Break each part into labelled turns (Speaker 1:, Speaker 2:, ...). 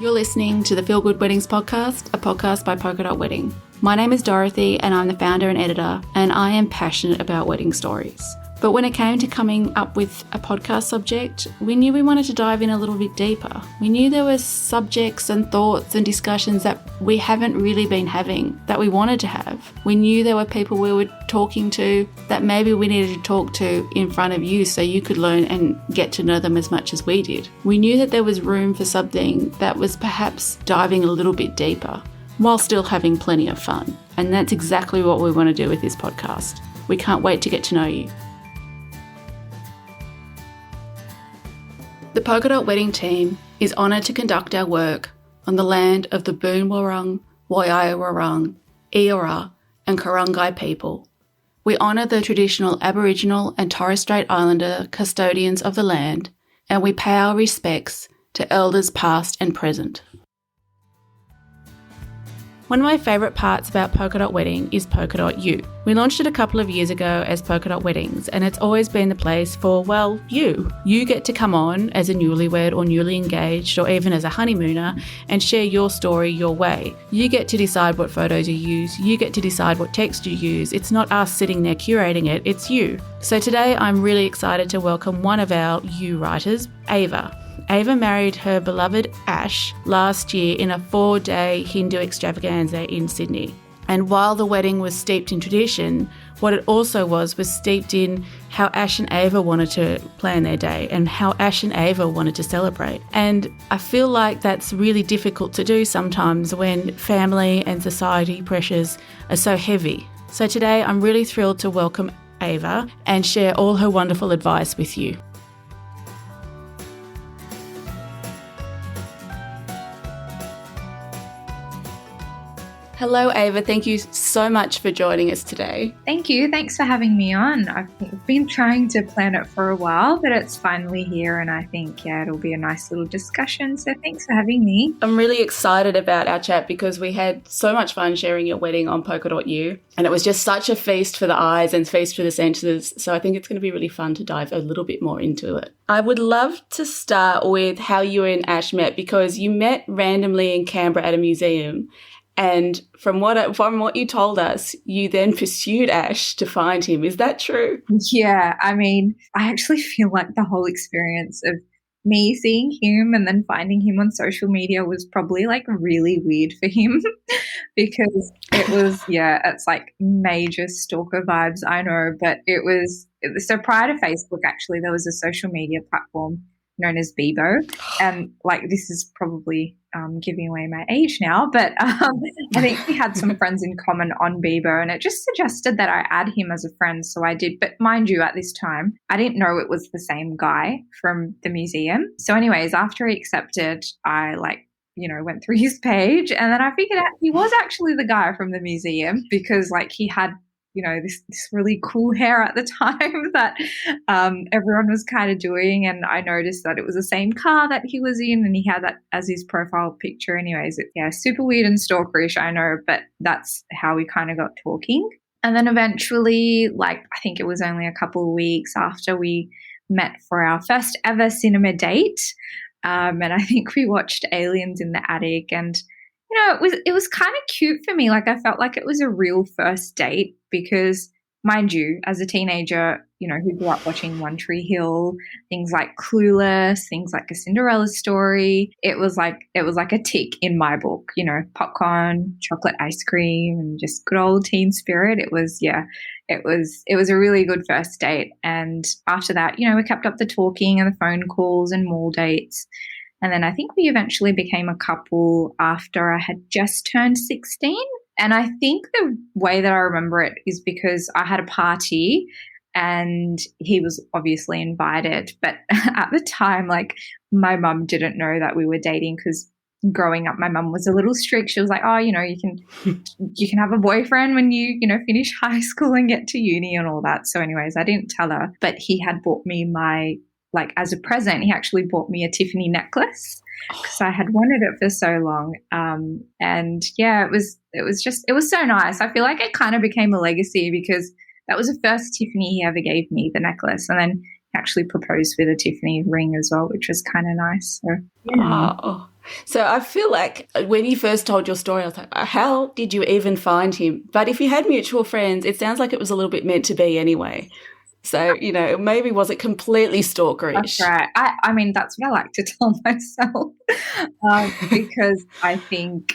Speaker 1: You're listening to the Feel Good Weddings podcast, a podcast by Polka Dot Wedding. My name is Dorothy and I'm the founder and editor, and I am passionate about wedding stories. But when it came to coming up with a podcast subject, we knew we wanted to dive in a little bit deeper. We knew there were subjects and thoughts and discussions that we haven't really been having, that we wanted to have. We knew there were people we were talking to that maybe we needed to talk to in front of you so you could learn and get to know them as much as we did. We knew that there was room for something that was perhaps diving a little bit deeper while still having plenty of fun. And that's exactly what we want to do with this podcast. We can't wait to get to know you. The Polka Dot Wedding team is honoured to conduct our work on the land of the Boon Wurrung, Woiai Wurrung, Eora and Kurungay people. We honour the traditional Aboriginal and Torres Strait Islander custodians of the land, and we pay our respects to elders past and present. One of my favourite parts about Polka Dot Wedding is Polka Dot You. We launched it a couple of years ago as Polka Dot Weddings, and it's always been the place for, well, you. You get to come on as a newlywed or newly engaged or even as a honeymooner and share your story your way. You get to decide what photos you use. You get to decide what text you use. It's not us sitting there curating it, it's you. So today I'm really excited to welcome one of our You writers, Ava. Ava married her beloved Ash last year in a 4-day Hindu extravaganza in Sydney. And while the wedding was steeped in tradition, what it also was steeped in how Ash and Ava wanted to plan their day and how Ash and Ava wanted to celebrate. And I feel like that's really difficult to do sometimes when family and society pressures are so heavy. So today I'm really thrilled to welcome Ava and share all her wonderful advice with you. Hello, Ava. Thank you so much for joining us today.
Speaker 2: Thank you. Thanks for having me on. I've been trying to plan it for a while, but it's finally here, and I think, it'll be a nice little discussion. So thanks for having me.
Speaker 1: I'm really excited about our chat because we had so much fun sharing your wedding on Polka Dot You, and it was just such a feast for the eyes and feast for the senses. So I think it's going to be really fun to dive a little bit more into it. I would love to start with how you and Ash met, because you met randomly in Canberra at a museum. And from what you told us, you then pursued Ash to find him. Is that true?
Speaker 2: Yeah, I mean, I actually feel like the whole experience of me seeing him and then finding him on social media was probably like really weird for him because it was, it's like major stalker vibes, I know, but it was so prior to Facebook, actually, there was a social media platform known as Bebo, and like this is probably giving away my age now, but I think we had some friends in common on Bebo, and it just suggested that I add him as a friend, so I did. But mind you, at this time, I didn't know it was the same guy from the museum. So anyways, after he accepted, I went through his page, and then I figured out he was actually the guy from the museum because like he had this really cool hair at the time that everyone was kind of doing, and I noticed that it was the same car that he was in, and he had that as his profile picture. Anyways, super weird and stalkerish, I know, but that's how we kind of got talking. And then eventually, I think it was only a couple of weeks after we met for our first ever cinema date, and I think we watched Aliens in the Attic, and it was kind of cute for me. Like I felt like it was a real first date because, mind you, as a teenager, who grew up watching One Tree Hill, things like Clueless, things like A Cinderella Story, it was like a tick in my book. Popcorn, chocolate ice cream, and just good old teen spirit. It was a really good first date. And after that, we kept up the talking and the phone calls and mall dates. And then I think we eventually became a couple after I had just turned 16. And I think the way that I remember it is because I had a party and he was obviously invited. But at the time, my mum didn't know that we were dating because growing up, my mum was a little strict. She was like, oh, you can have a boyfriend when you finish high school and get to uni and all that. So anyways, I didn't tell her. But he had bought me as a present, he actually bought me a Tiffany necklace because I had wanted it for so long. It was so nice. I feel like it kind of became a legacy because that was the first Tiffany he ever gave me, the necklace. And then he actually proposed with a Tiffany ring as well, which was kind of nice. So, yeah.
Speaker 1: Oh, So I feel like when you first told your story, I was like, how did you even find him? But if you had mutual friends, it sounds like it was a little bit meant to be anyway. So, it maybe wasn't completely
Speaker 2: That's
Speaker 1: stalkerish.
Speaker 2: right. I mean, that's what I like to tell myself, because I think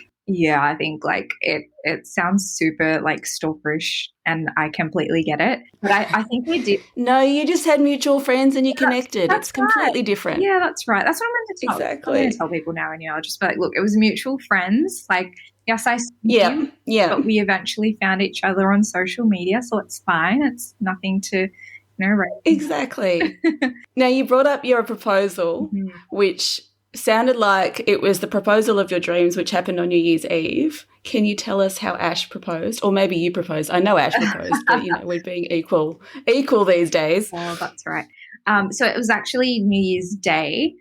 Speaker 2: like it sounds super like stalkerish, and I completely get it. But I think we did.
Speaker 1: No, you just had mutual friends and you
Speaker 2: That's,
Speaker 1: connected.
Speaker 2: that's
Speaker 1: It's
Speaker 2: right.
Speaker 1: completely different.
Speaker 2: Yeah, that's right. That's what I'm going to tell. I'm going to
Speaker 1: Exactly.
Speaker 2: tell people now, and I'll just be like, look, it was mutual friends. Like, yes, I saw
Speaker 1: Yeah,
Speaker 2: him,
Speaker 1: yeah,
Speaker 2: but we eventually found each other on social media, so it's fine. It's nothing to, raise.
Speaker 1: exactly. Now, you brought up your proposal,
Speaker 2: Mhm.
Speaker 1: which sounded like it was the proposal of your dreams, which happened on New Year's Eve. Can you tell us how Ash proposed? Or maybe you proposed. I know Ash proposed, but, we're being equal these days.
Speaker 2: Oh, that's right. So it was actually New Year's Day.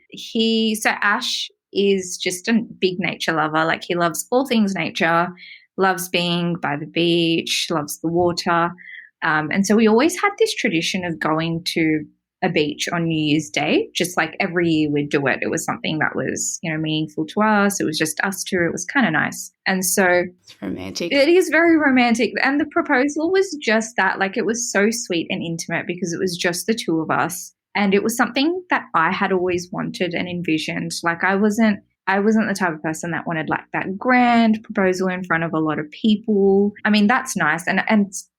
Speaker 2: So Ash is just a big nature lover. Like, he loves all things nature, loves being by the beach, loves the water. And so we always had this tradition of going to a beach on New Year's Day. Just like every year we'd do it. It was something that was, meaningful to us. It was just us two. It was kind of nice. And so
Speaker 1: It's romantic.
Speaker 2: it is very romantic. And the proposal was just that. Like, it was so sweet and intimate because it was just the two of us. And it was something that I had always wanted and envisioned. Like, I wasn't the type of person that wanted like that grand proposal in front of a lot of people. I mean, that's nice. And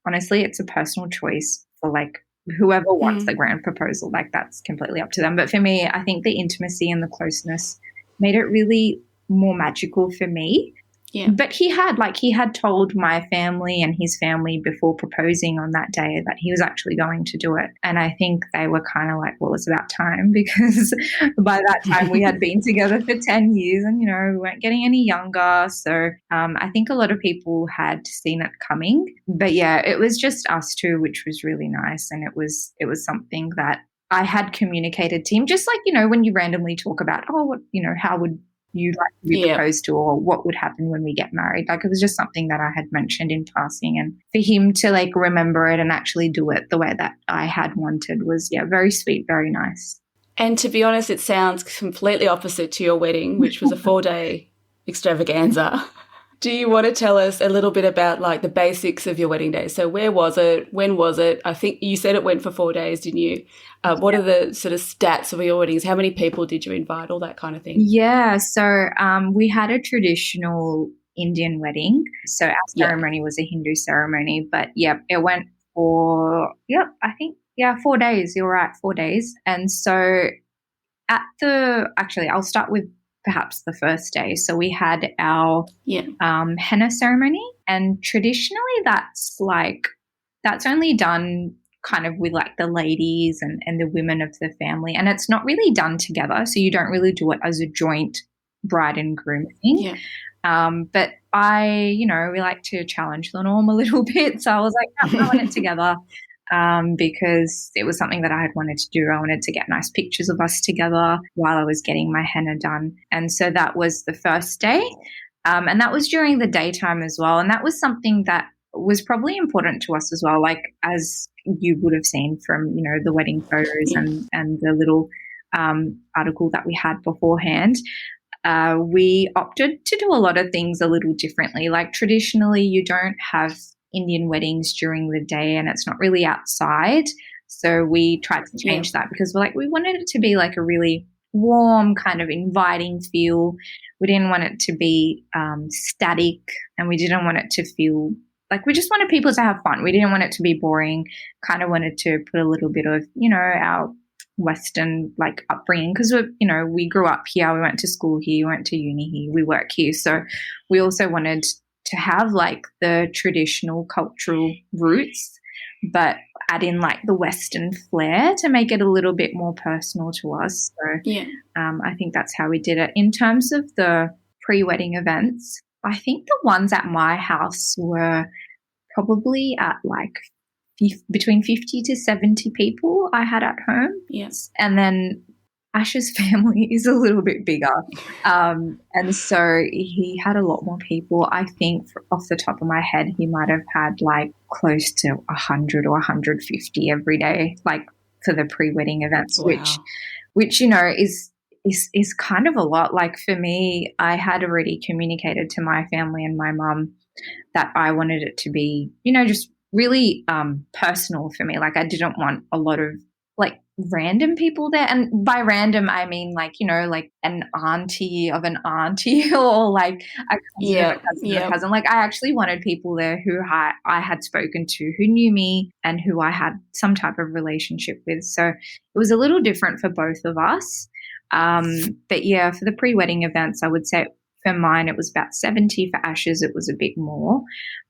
Speaker 2: honestly, it's a personal choice for like whoever wants the grand proposal. Like, that's completely up to them. But for me, I think the intimacy and the closeness made it really more magical for me.
Speaker 1: Yeah.
Speaker 2: But he had told my family and his family before proposing on that day that he was actually going to do it. And I think they were kind of like, well, it's about time, because by that time we had been together for 10 years and, we weren't getting any younger. So I think a lot of people had seen it coming. But yeah, it was just us two, which was really nice. And it was something that I had communicated to him, just like, when you randomly talk about, how would you like to be proposed to, or what would happen when we get married. Like, it was just something that I had mentioned in passing, and for him to like remember it and actually do it the way that I had wanted was, very sweet, very nice.
Speaker 1: And to be honest, it sounds completely opposite to your wedding, which was a 4-day extravaganza. Do you want to tell us a little bit about like the basics of your wedding day? So where was it? When was it? I think you said it went for 4 days, didn't you? What are the sort of stats of your weddings? How many people did you invite? All that kind of thing.
Speaker 2: Yeah. So we had a traditional Indian wedding. So our ceremony was a Hindu ceremony, but it went for, 4 days. You're right, 4 days. And so I'll start with perhaps the first day. So we had our henna ceremony, and traditionally that's only done kind of with like the ladies and the women of the family, and it's not really done together. So you don't really do it as a joint bride and groom thing.
Speaker 1: Yeah.
Speaker 2: But we like to challenge the norm a little bit. So I was like, I want it together. Because it was something that I had wanted to do. I wanted to get nice pictures of us together while I was getting my henna done. And so that was the first day. And that was during the daytime as well. And that was something that was probably important to us as well, like as you would have seen from, the wedding photos and the little article that we had beforehand. We opted to do a lot of things a little differently. Like, traditionally, you don't have Indian weddings during the day, and it's not really outside. So we tried to change that, because we wanted it to be like a really warm, kind of inviting feel. We didn't want it to be static, and we didn't want it to feel like, we just wanted people to have fun. We didn't want it to be boring. Kind of wanted to put a little bit of, our Western like upbringing, because we grew up here, we went to school here, we went to uni here, we work here. So we also wanted to have like the traditional cultural roots, but add in like the Western flair to make it a little bit more personal to us. So I think that's how we did it. In terms of the pre-wedding events, I think the ones at my house were probably at like between 50 to 70 people I had at home.
Speaker 1: Yes.
Speaker 2: And then Ash's family is a little bit bigger. And so he had a lot more people. I think off the top of my head, he might have had like close to 100 or 150 every day, like for the pre-wedding events,
Speaker 1: wow.
Speaker 2: which is is kind of a lot. Like for me, I had already communicated to my family and my mum that I wanted it to be, just really personal for me. Like I didn't want a lot of like random people there. And by random, I mean like, like an auntie of an auntie or like a cousin of a cousin of a cousin. Like I actually wanted people there who I had spoken to, who knew me and who I had some type of relationship with. So it was a little different for both of us. But yeah, for the pre-wedding events, I would say for mine, it was about 70. For Ash's, it was a bit more.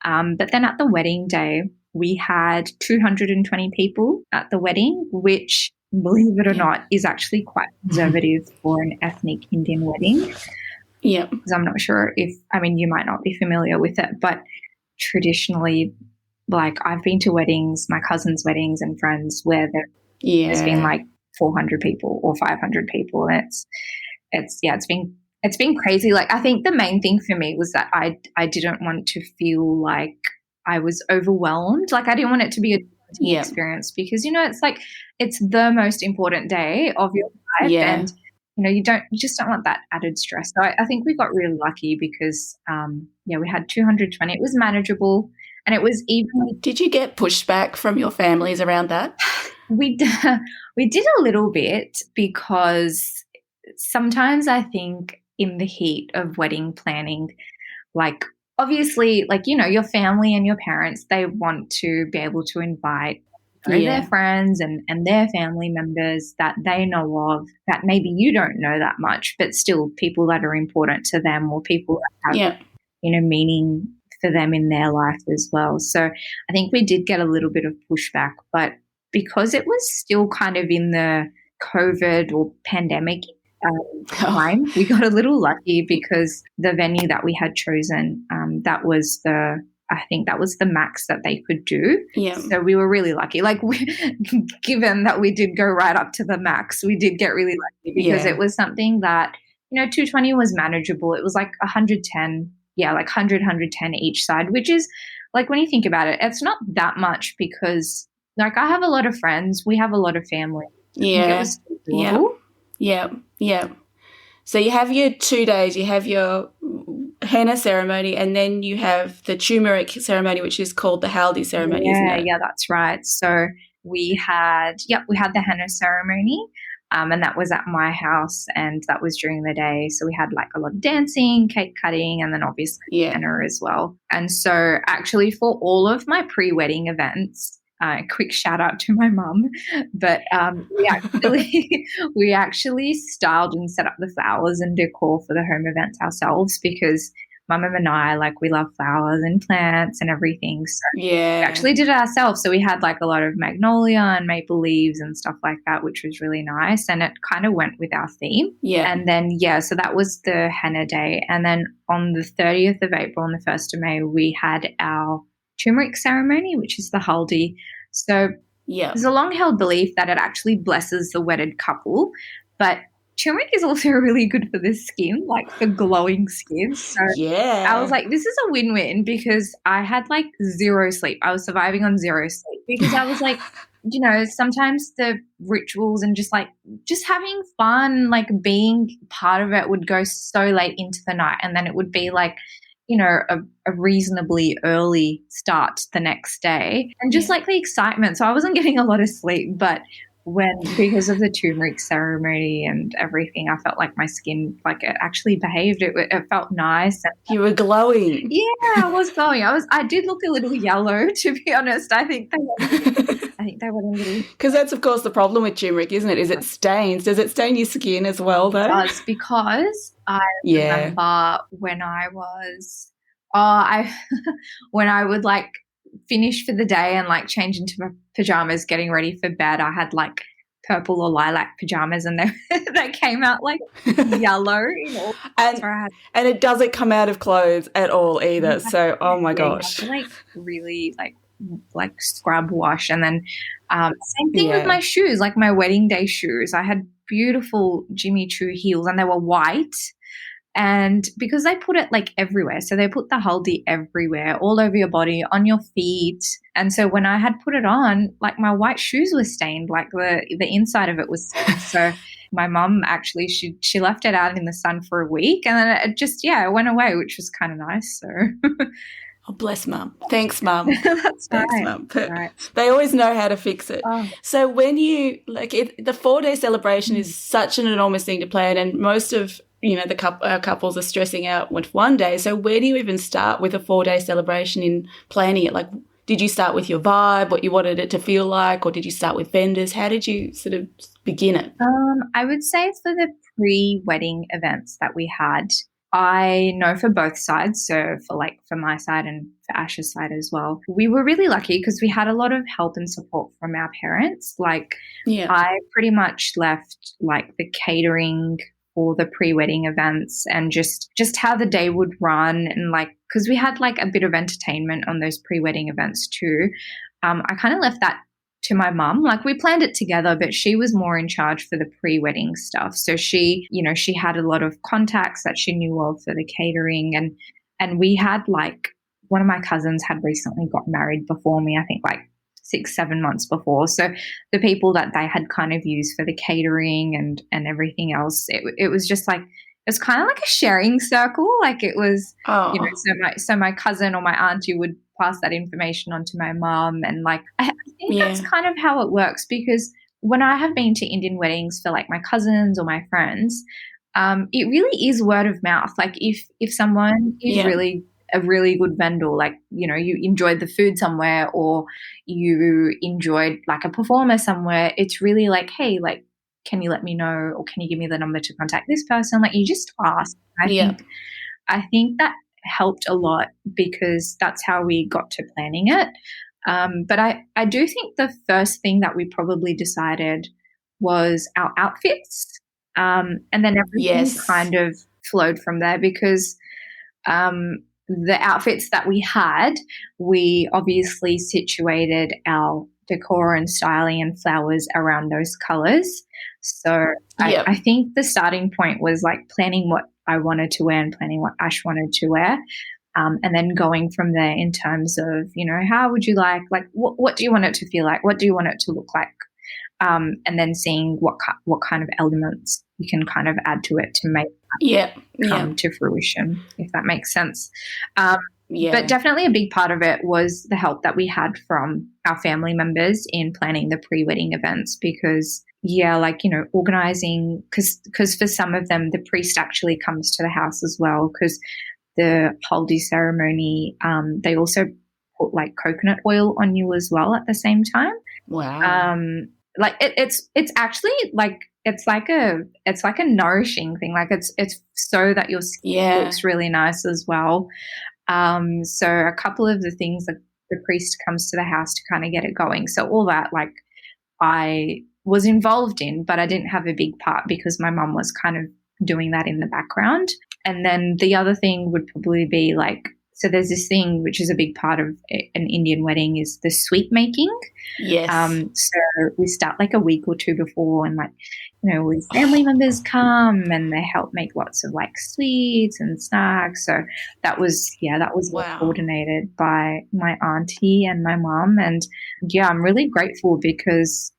Speaker 2: But then at the wedding day, we had 220 people at the wedding, which, believe it or not, is actually quite conservative for an ethnic Indian wedding.
Speaker 1: Yeah.
Speaker 2: Because I'm not sure you might not be familiar with it, but traditionally, like I've been to weddings, my cousin's weddings and friends where there's been like 400 people or 500 people. And it's been crazy. Like I think the main thing for me was that I didn't want to feel like I was overwhelmed. Like I didn't want it to be a experience because, it's like it's the most important day of your life. Yeah. And, you just don't want that added stress. So I think we got really lucky because, we had 220. It was manageable and it was even.
Speaker 1: Did you get pushback from your families around that?
Speaker 2: We did a little bit because sometimes I think in the heat of wedding planning, like obviously, like, your family and your parents, they want to be able to invite their friends and their family members that they know of that maybe you don't know that much, but still people that are important to them or people that have, meaning for them in their life as well. So I think we did get a little bit of pushback, but because it was still kind of in the COVID or pandemic time, we got a little lucky because the venue that we had chosen, that was the max that they could do.
Speaker 1: Yeah.
Speaker 2: So we were really lucky. Like given that we did go right up to the max, we did get really lucky because it was something that, 220 was manageable. It was like 110, like 100, 110 each side, which is like when you think about it, it's not that much because like I have a lot of friends, we have a lot of family.
Speaker 1: Yeah. Yeah. So you have your 2 days, you have your henna ceremony and then you have the turmeric ceremony, which is called the haldi ceremony, isn't it?
Speaker 2: Yeah, that's right. So we had the henna ceremony and that was at my house and that was during the day. So we had like a lot of dancing, cake cutting and then obviously henna as well. And so actually for all of my pre-wedding events, quick shout out to my mum, but we actually styled and set up the flowers and decor for the home events ourselves because my mum and I, like, we love flowers and plants and everything. So we actually did it ourselves. So we had like a lot of magnolia and maple leaves and stuff like that, which was really nice. And it kind of went with our theme.
Speaker 1: Yeah.
Speaker 2: And then, so that was the henna day. And then on the 30th of April and the 1st of May, we had our turmeric ceremony, which is the haldi. So there's a long-held belief that it actually blesses the wedded couple, but turmeric is also really good for the skin, like for glowing skin. So I was like, this is a win-win because I had like zero sleep. I was surviving on zero sleep because I was like, sometimes the rituals and just having fun, like being part of it would go so late into the night and then it would be like, a reasonably early start the next day and just like the excitement. So I wasn't getting a lot of sleep, but because of the turmeric ceremony and everything, I felt like my skin, like it actually behaved. It felt nice. And
Speaker 1: you were glowing.
Speaker 2: Yeah, I was glowing. I did look a little yellow, to be honest. I think they went a little.
Speaker 1: Because that's, of course, the problem with turmeric, isn't it? Is it stains. Does it stain your skin as well, though?
Speaker 2: It does, because I remember when I was, when I would like finish for the day and like change into my pajamas, getting ready for bed, I had like purple or lilac pajamas and they came out like yellow.
Speaker 1: And it doesn't come out of clothes at all either. So, oh my gosh.
Speaker 2: You have to, like really like scrub wash. And then same thing with my shoes, like my wedding day shoes. I had beautiful Jimmy Choo heels and they were white. And because they put it like everywhere, so they put the haldi everywhere, all over your body, on your feet. And so when I had put it on, like my white shoes were stained, like the inside of it was stained. So my mum actually, she left it out in the sun for a week, and then it just, it went away, which was kind of nice. So
Speaker 1: Oh, bless Mum. Thanks, Mum.
Speaker 2: that's
Speaker 1: Thanks,
Speaker 2: right.
Speaker 1: Mum.
Speaker 2: Right.
Speaker 1: They always know how to fix it.
Speaker 2: Oh.
Speaker 1: So when you, like, the 4-day celebration is such an enormous thing to plan, and most of, our couples are stressing out with 1 day. So where do you even start with a 4-day celebration in planning it? Like, did you start with your vibe, what you wanted it to feel like, or did you start with vendors? How did you sort of begin it?
Speaker 2: I would say for the pre-wedding events that we had, I know for both sides, so for my side and for Ash's side as well, we were really lucky because we had a lot of help and support from our parents. Like, I pretty much left like the catering for the pre-wedding events and just how the day would run, and like, because we had like a bit of entertainment on those pre-wedding events too. I kind of left that to my mum. Like, we planned it together, but she was more in charge for the pre-wedding stuff. So she, she had a lot of contacts that she knew of for the catering, and we had like, one of my cousins had recently got married before me, I think like 6-7 months before. So the people that they had kind of used for the catering and everything else, it was just like, it's kind of like a sharing circle. Like, it was, so my cousin or my auntie would pass that information on to my mum, and like, I think that's kind of how it works, because when I have been to Indian weddings for like my cousins or my friends, it really is word of mouth. Like, if someone is really a really good vendor, like, you enjoyed the food somewhere, or you enjoyed like a performer somewhere, it's really like, hey, like, can you let me know, or can you give me the number to contact this person? Like, you just ask. I think that helped a lot, because that's how we got to planning it. But I do think the first thing that we probably decided was our outfits, and then everything kind of flowed from there, because the outfits that we had, we obviously situated our decor and styling and flowers around those colours. So I think the starting point was like planning what I wanted to wear and planning what Ash wanted to wear. And then going from there in terms of, how would you like what do you want it to feel like? What do you want it to look like? And then seeing what kind of elements you can kind of add to it to make it come to fruition, if that makes sense. But definitely a big part of it was the help that we had from our family members in planning the pre-wedding events, because organizing, because for some of them the priest actually comes to the house as well, because the haldi ceremony, they also put like coconut oil on you as well at the same time.
Speaker 1: Wow.
Speaker 2: Like it's actually like, it's like a nourishing thing. Like, it's so that your skin looks really nice as well. So a couple of the things that the priest comes to the house to kind of get it going. So all that, like, I was involved in, but I didn't have a big part because my mum was kind of doing that in the background. And then the other thing would probably be like, so there's this thing which is a big part of an Indian wedding, is the sweet making.
Speaker 1: Yes.
Speaker 2: So we start like a week or two before, and like, with family members come and they help make lots of like sweets and snacks. So that was coordinated by my auntie and my mum. And I'm really grateful, because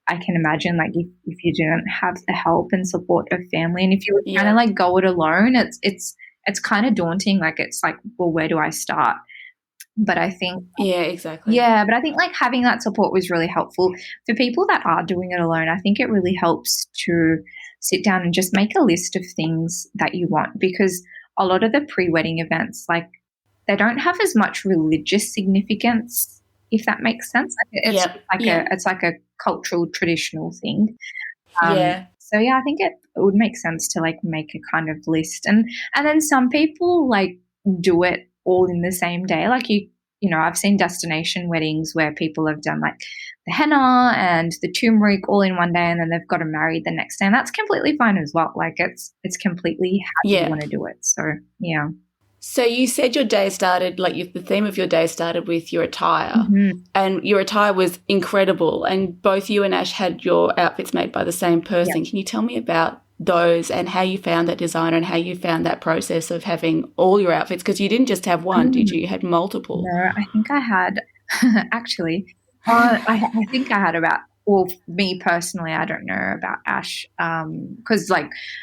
Speaker 2: I can imagine like if you didn't have the help and support of family, and if you were kind of like go it alone, it's kind of daunting. Like, it's like, well, where do I start? But I think
Speaker 1: exactly.
Speaker 2: But I think like having that support was really helpful for people that are doing it alone. I think it really helps to sit down and just make a list of things that you want, because a lot of the pre-wedding events, like, they don't have as much religious significance, if that makes sense. It's like a cultural, traditional thing. So I think it would make sense to like make a kind of list, and then some people like do it all in the same day. Like, I've seen destination weddings where people have done like the henna and the turmeric all in one day, and then they've got them married the next day, and that's completely fine as well. Like, it's completely how you want to do it. So
Speaker 1: So you said your day started, like the theme of your day started with your attire, and your attire was incredible, and both you and Ash had your outfits made by the same person. Yep. Can you tell me about those and how you found that designer and how you found that process of having all your outfits? Because you didn't just have one, did you? You had multiple.
Speaker 2: No, I think I had actually, I think I had about well, me personally, I don't know about Ash, because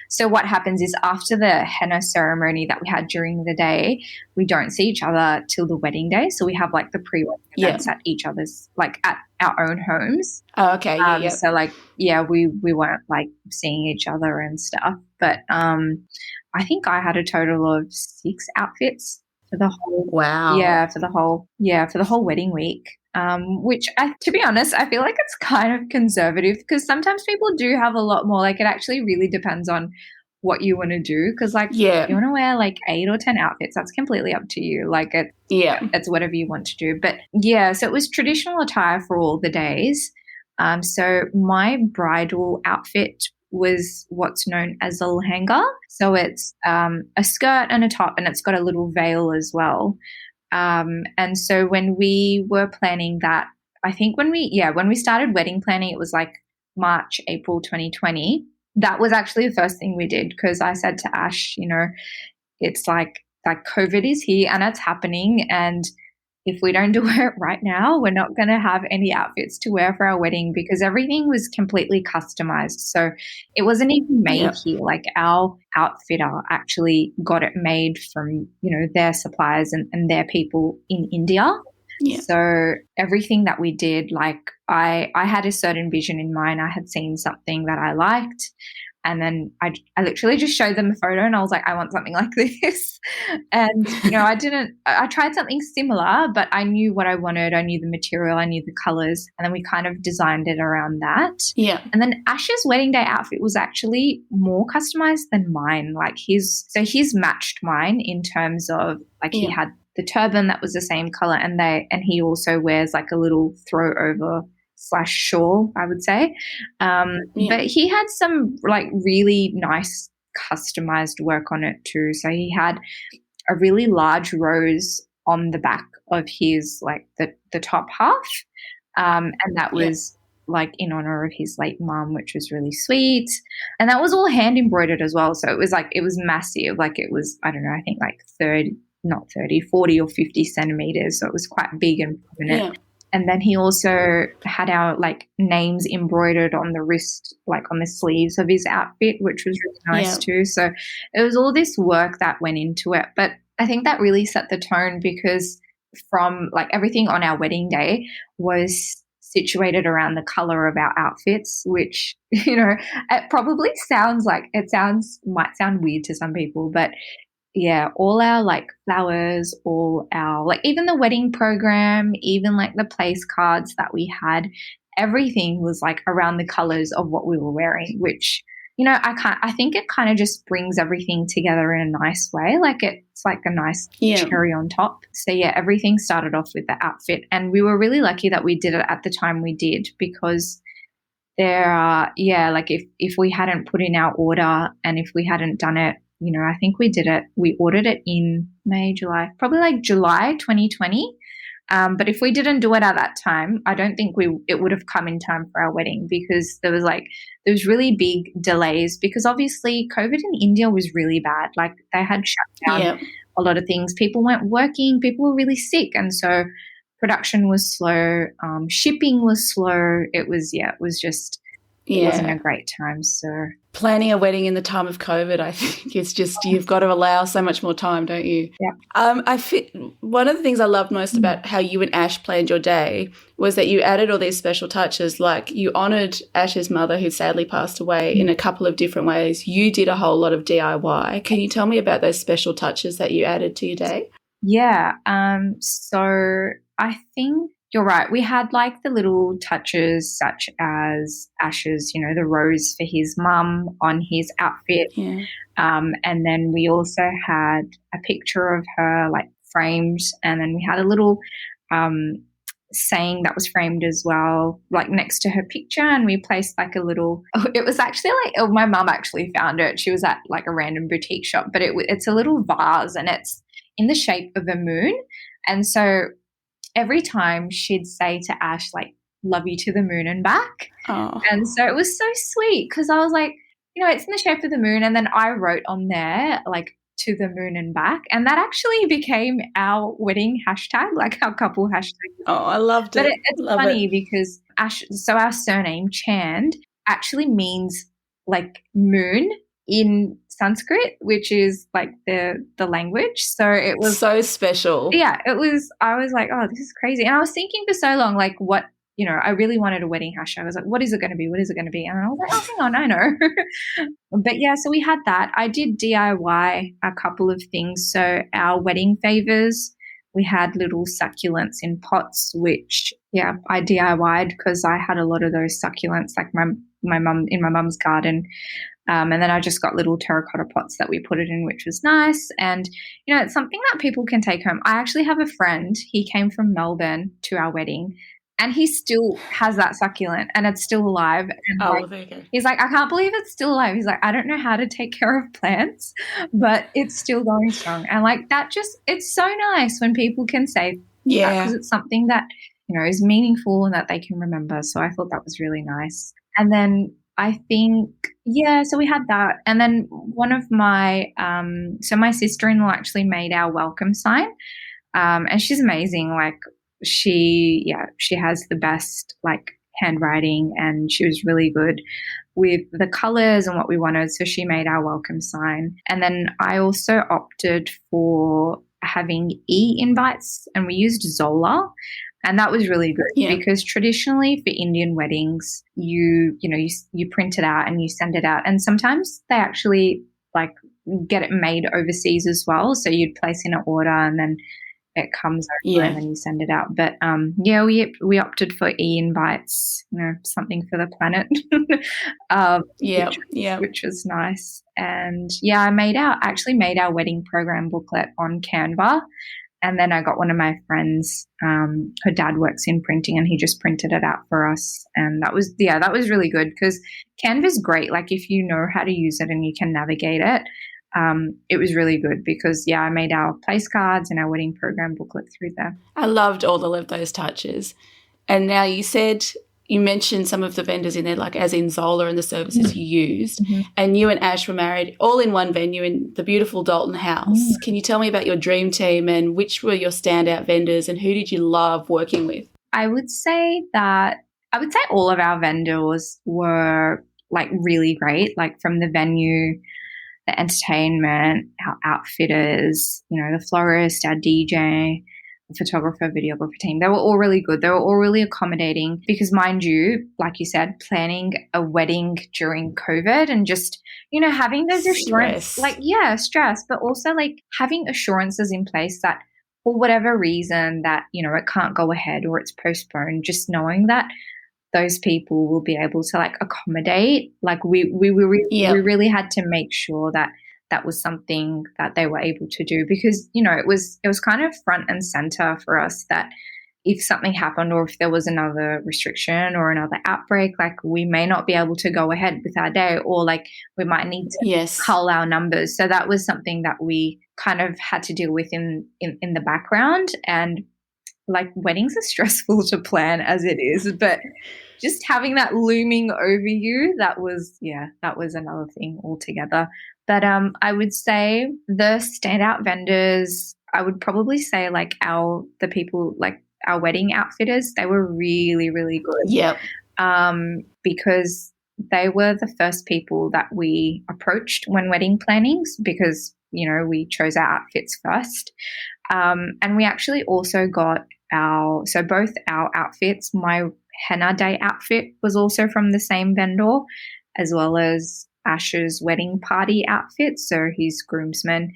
Speaker 2: so what happens is after the henna ceremony that we had during the day, we don't see each other till the wedding day. So we have like the pre-wedding events at each other's, like at our own homes.
Speaker 1: Oh, okay. Yeah.
Speaker 2: So like, yeah, we weren't like seeing each other and stuff. But I think I had a total of 6 outfits for the whole.
Speaker 1: Wow.
Speaker 2: For the whole wedding week. Which to be honest, I feel like it's kind of conservative because sometimes people do have a lot more. Like it actually really depends on what you want to do because if you want to wear like 8 or 10 outfits, that's completely up to you. Like it's whatever you want to do. But yeah, so it was traditional attire for all the days. So my bridal outfit was what's known as a lehenga. So it's a skirt and a top, and it's got a little veil as well. And so when we were planning that, I think when we started wedding planning, it was like March, April 2020. That was actually the first thing we did because I said to Ash, it's like COVID is here and it's happening. And if we don't do it right now, we're not going to have any outfits to wear for our wedding because everything was completely customized. So it wasn't even made here. Like our outfitter actually got it made from, their suppliers and their people in India. Yeah. So everything that we did, like I had a certain vision in mind. I had seen something that I liked. And then I literally just showed them the photo and I was like, I want something like this. And, I tried something similar, but I knew what I wanted. I knew the material, I knew the colors. And then we kind of designed it around that. Yeah. And then Ash's wedding day outfit was actually more customized than mine. Like his matched mine in terms of he had the turban that was the same color and he also wears like a little throw over / shawl, I would say. But he had some like really nice customized work on it too. So he had a really large rose on the back of his like the top half. And that was like in honor of his late mum, which was really sweet. And that was all hand embroidered as well. So it was massive. Like it was, I don't know, I think like 40 or 50 centimeters. So it was quite big and prominent. Yeah. And then he also had our like names embroidered on the wrist, like on the sleeves of his outfit, which was really nice too. So it was all this work that went into it. But I think that really set the tone because from like everything on our wedding day was situated around the color of our outfits, which, it probably might sound weird to some people, but yeah, all our like flowers, all our like even the wedding program, even like the place cards that we had, everything was like around the colors of what we were wearing, which, I think it kind of just brings everything together in a nice way. Like it's like a nice cherry on top. So yeah, everything started off with the outfit and we were really lucky that we did it at the time we did because there are, like if we hadn't put in our order and if we hadn't done it, I think we ordered it in May, July, probably like July 2020. But if we didn't do it at that time, I don't think it would have come in time for our wedding because there was really big delays because obviously COVID in India was really bad. Like they had shut down a lot of things. People weren't working. People were really sick. And so production was slow. Shipping was slow. It wasn't a great time. So
Speaker 1: planning a wedding in the time of COVID, I think it's just you've got to allow so much more time, don't you?
Speaker 2: Yeah.
Speaker 1: One of the things I loved most about how you and Ash planned your day was that you added all these special touches. Like you honoured Ash's mother, who sadly passed away, in a couple of different ways. You did a whole lot of DIY. Can you tell me about those special touches that you added to your day?
Speaker 2: Yeah. So I think you're right. We had like the little touches such as Ash's, the rose for his mum on his outfit.
Speaker 1: Yeah.
Speaker 2: And then we also had a picture of her like framed and then we had a little saying that was framed as well, like next to her picture and we placed like a little, it was actually like, my mum actually found it. She was at like a random boutique shop, but it's a little vase and it's in the shape of a moon. And so every time she'd say to Ash, like, love you to the moon and back.
Speaker 1: Oh.
Speaker 2: And so it was so sweet because I was like, it's in the shape of the moon. And then I wrote on there, like, to the moon and back. And that actually became our wedding hashtag, like our couple hashtag.
Speaker 1: Oh, I loved it.
Speaker 2: But it's
Speaker 1: Love
Speaker 2: funny
Speaker 1: it.
Speaker 2: because so our surname Chand actually means like moon in Sanskrit, which is like the language. So it was
Speaker 1: so special.
Speaker 2: Yeah, I was like, oh, this is crazy. And I was thinking for so long, like, what, I really wanted a wedding hashtag. I was like, what is it going to be? What is it going to be? And I was like, oh, hang on, I know. But yeah, so we had that. I did DIY a couple of things. So our wedding favors, we had little succulents in pots, which, yeah, I DIY'd because I had a lot of those succulents, like my mum in my mum's garden. And then I just got little terracotta pots that we put it in, which was nice. And, it's something that people can take home. I actually have a friend. He came from Melbourne to our wedding and he still has that succulent and it's still alive. And
Speaker 1: there you go.
Speaker 2: He's like, I can't believe it's still alive. He's like, I don't know how to take care of plants, but it's still going strong. And like that it's so nice when people can say that because it's something that, is meaningful and that they can remember. So I thought that was really nice. And then I think, so we had that. And then one of my, so my sister-in-law actually made our welcome sign. And she's amazing. Like she has the best like handwriting and she was really good with the colors and what we wanted. So she made our welcome sign. And then I also opted for having e-invites and we used Zola. And that was really good because traditionally for Indian weddings, you print it out and you send it out. And sometimes they actually like get it made overseas as well. So you'd place in an order and then it comes over and then you send it out. But we opted for e-invites, something for the planet. Which was nice. And I actually made our wedding program booklet on Canva. And then I got one of my friends, her dad works in printing and he just printed it out for us. And that was really good because Canva's great. Like if you know how to use it and you can navigate it, it was really good because, I made our place cards and our wedding program booklet through there.
Speaker 1: I loved all of those touches. And now you mentioned some of the vendors in there, like as in Zola and the services you used, and you and Ash were married all in one venue in the beautiful Dalton house. Can you tell me about your dream team and which were your standout vendors and who did you love working with?
Speaker 2: I would say all of our vendors were like really great, like from the venue, the entertainment, our outfitters, the florist, our DJ, photographer, videographer team. They were all really good. They were all really accommodating because, mind you, like you said, planning a wedding during COVID and just, having those assurances, stress, but also like having assurances in place that for whatever reason that, it can't go ahead or it's postponed, just knowing that those people will be able to like accommodate. Like we really had to make sure that that was something that they were able to do because, it was kind of front and center for us that if something happened or if there was another restriction or another outbreak, like we may not be able to go ahead with our day or like we might need to cull our numbers. So that was something that we kind of had to deal with in the background. And like weddings are stressful to plan as it is, but just having that looming over you, that was another thing altogether. But I would say the standout vendors, I would probably say like the people like our wedding outfitters, they were really, really good.
Speaker 1: Yep.
Speaker 2: Because they were the first people that we approached when wedding plannings because, we chose our outfits first. And we actually also got both our outfits, my henna day outfit was also from the same vendor, as well as Ash's wedding party outfit, so his groomsmen.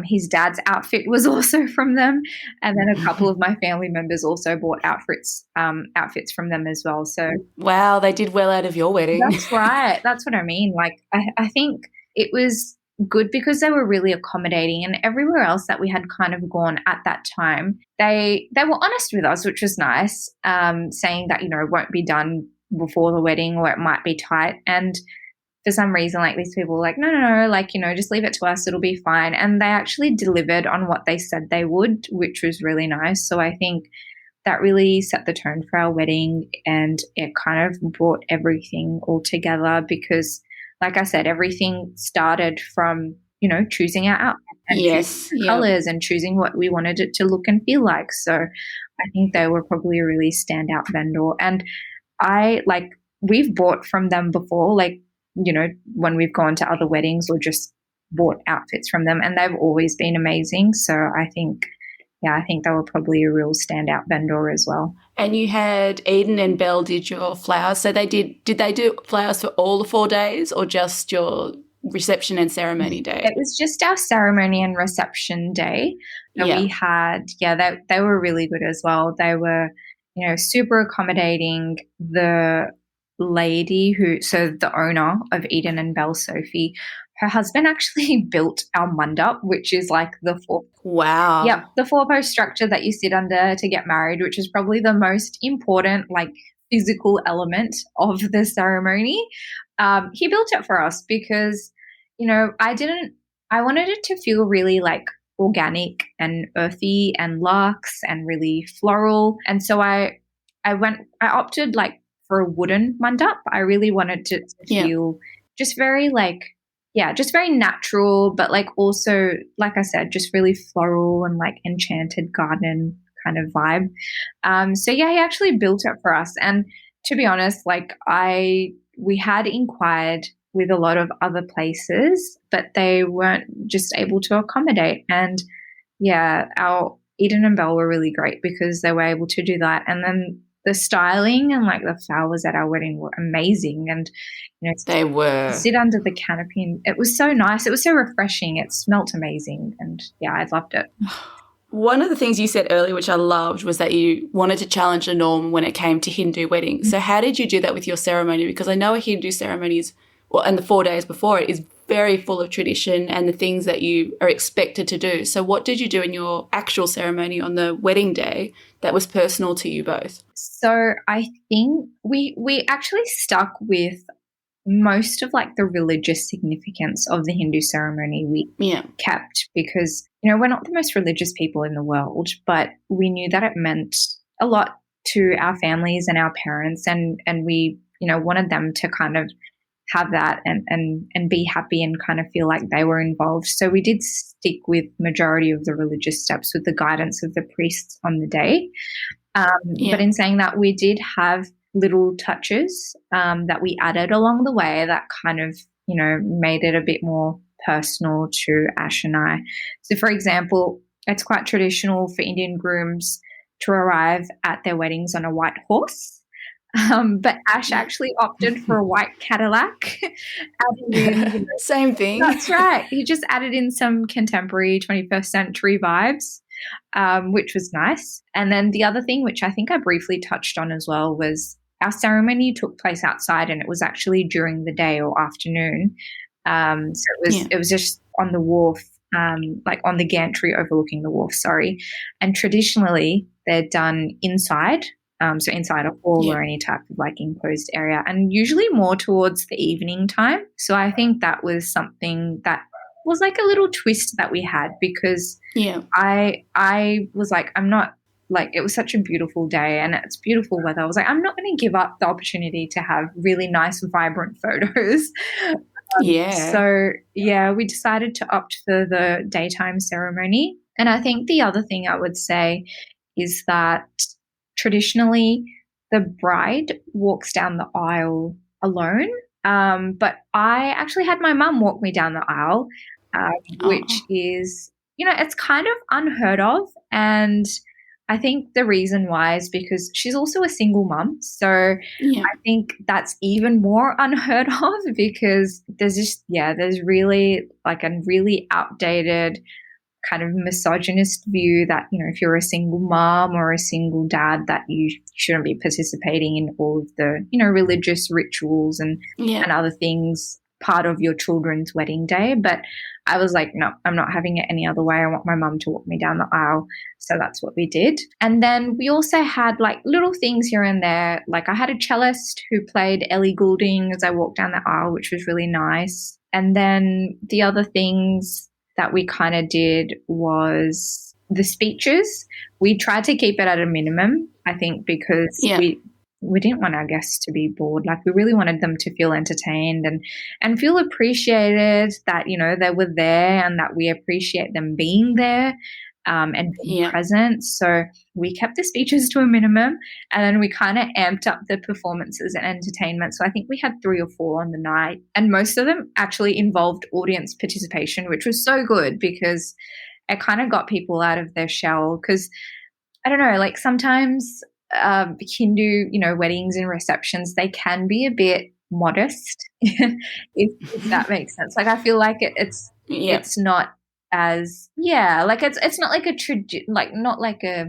Speaker 2: His dad's outfit was also from them, and then a couple of my family members also bought outfits from them as well. So
Speaker 1: wow, they did well out of your wedding.
Speaker 2: That's right. That's what I mean. Like I think it was good because they were really accommodating, and everywhere else that we had kind of gone at that time, they were honest with us, which was nice, saying that, it won't be done before the wedding or it might be tight. And for some reason, like these people were like, no, like, just leave it to us. It'll be fine. And they actually delivered on what they said they would, which was really nice. So I think that really set the tone for our wedding and it kind of brought everything all together because, like I said, everything started from, choosing our outfits and
Speaker 1: Yes.
Speaker 2: choosing
Speaker 1: Yeah.
Speaker 2: colours and choosing what we wanted it to look and feel like. So I think they were probably a really standout vendor. And we've bought from them before, like, you know, when we've gone to other weddings or just bought outfits from them, and they've always been amazing. So I think they were probably a real standout vendor as well.
Speaker 1: And you had Eden and Belle did your flowers. So did they do flowers for all the 4 days or just your reception and ceremony day?
Speaker 2: It was just our ceremony and reception day that we had. Yeah, they were really good as well. They were, you know, super accommodating. The lady so the owner of Eden and Belle, Sophie, her husband actually built our mandap, which is like the four-post structure that you sit under to get married, which is probably the most important, like, physical element of the ceremony. He built it for us because, you know, I wanted it to feel really like organic and earthy and luxe and really floral. And so I opted like for a wooden mandap. I really wanted to feel just very just very natural, but like also, like I said, just really floral and like enchanted garden kind of vibe. He actually built it for us. And to be honest, like we had inquired with a lot of other places, but they weren't just able to accommodate. And our Eden and Belle were really great because they were able to do that. And then the styling and like the flowers at our wedding were amazing. And, you know,
Speaker 1: they were.
Speaker 2: Sit under the canopy and it was so nice. It was so refreshing. It smelt amazing. And I loved it.
Speaker 1: One of the things you said earlier, which I loved, was that you wanted to challenge the norm when it came to Hindu weddings. So how did you do that with your ceremony? Because I know a Hindu ceremony is, and the 4 days before it is very full of tradition and the things that you are expected to do. So what did you do in your actual ceremony on the wedding day that was personal to you both?
Speaker 2: So I think we actually stuck with most of like the religious significance of the Hindu ceremony we kept because, you know, we're not the most religious people in the world, but we knew that it meant a lot to our families and our parents, and we, you know, wanted them to kind of have that and be happy and kind of feel like they were involved. So we did stick with majority of the religious steps with the guidance of the priests on the day. But in saying that, we did have little touches that we added along the way that kind of, you know, made it a bit more personal to Ash and I. So, for example, it's quite traditional for Indian grooms to arrive at their weddings on a white horse. But Ash actually opted for a white Cadillac.
Speaker 1: Same thing.
Speaker 2: That's right. He just added in some contemporary 21st century vibes, which was nice. And then the other thing, which I think I briefly touched on as well, was our ceremony took place outside, and it was actually during the day or afternoon. It was just on the wharf, like on the gantry overlooking the wharf, sorry. And traditionally they're done inside. So inside a hall or any type of like enclosed area, and usually more towards the evening time. So I think that was something that was like a little twist that we had because I was like, I'm not like, it was such a beautiful day and it's beautiful weather. I was like, I'm not going to give up the opportunity to have really nice, vibrant photos. So we decided to opt for the daytime ceremony. And I think the other thing I would say is that traditionally, the bride walks down the aisle alone, but I actually had my mum walk me down the aisle, which is, you know, it's kind of unheard of. And I think the reason why is because she's also a single mum. So I think that's even more unheard of because there's really like a really outdated kind of misogynist view that, you know, if you're a single mom or a single dad, that you shouldn't be participating in all of the, you know, religious rituals and other things part of your children's wedding day. But I was like, no, I'm not having it any other way. I want my mum to walk me down the aisle. So that's what we did. And then we also had like little things here and there. Like I had a cellist who played Ellie Goulding as I walked down the aisle, which was really nice. And then the other things that we kind of did was the speeches. We tried to keep it at a minimum, I think, because we didn't want our guests to be bored. Like we really wanted them to feel entertained and feel appreciated, that, you know, they were there and that we appreciate them being there. And being present. So we kept the speeches to a minimum, and then we kind of amped up the performances and entertainment. So I think we had 3 or 4 on the night, and most of them actually involved audience participation, which was so good because it kind of got people out of their shell. Because I don't know, like sometimes Hindu, you know, weddings and receptions, they can be a bit modest, if that makes sense. Like I feel like it's not as like it's not like not like a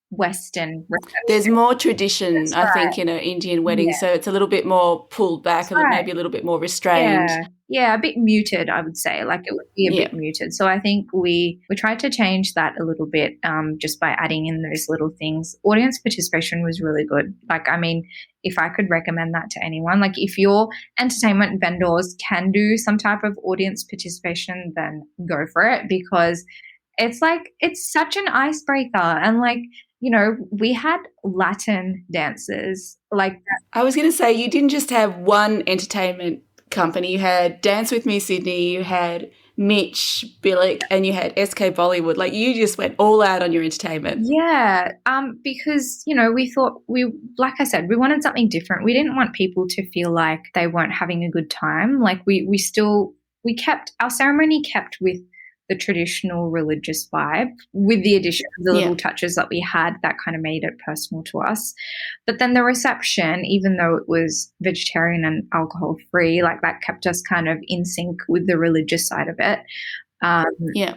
Speaker 2: Western reception.
Speaker 1: There's more tradition, I think, in an Indian wedding, so it's a little bit more pulled back and maybe a little bit more restrained.
Speaker 2: Yeah, a bit muted, I would say. Like it would be a bit muted. So I think we tried to change that a little bit, just by adding in those little things. Audience participation was really good. Like, I mean, if I could recommend that to anyone, like if your entertainment vendors can do some type of audience participation, then go for it, because it's like, it's such an icebreaker. And like, you know, we had Latin dancers like that.
Speaker 1: I was going to say, you didn't just have one entertainment company. You had Dance With Me Sydney, you had Mitch Billick, and you had SK Bollywood. Like you just went all out on your entertainment.
Speaker 2: Yeah, because, you know, we thought like I said, we wanted something different. We didn't want people to feel like they weren't having a good time. Like we kept our ceremony kept with the traditional religious vibe, with the addition of the little touches that we had that kind of made it personal to us. But then the reception, even though it was vegetarian and alcohol free, like that kept us kind of in sync with the religious side of it.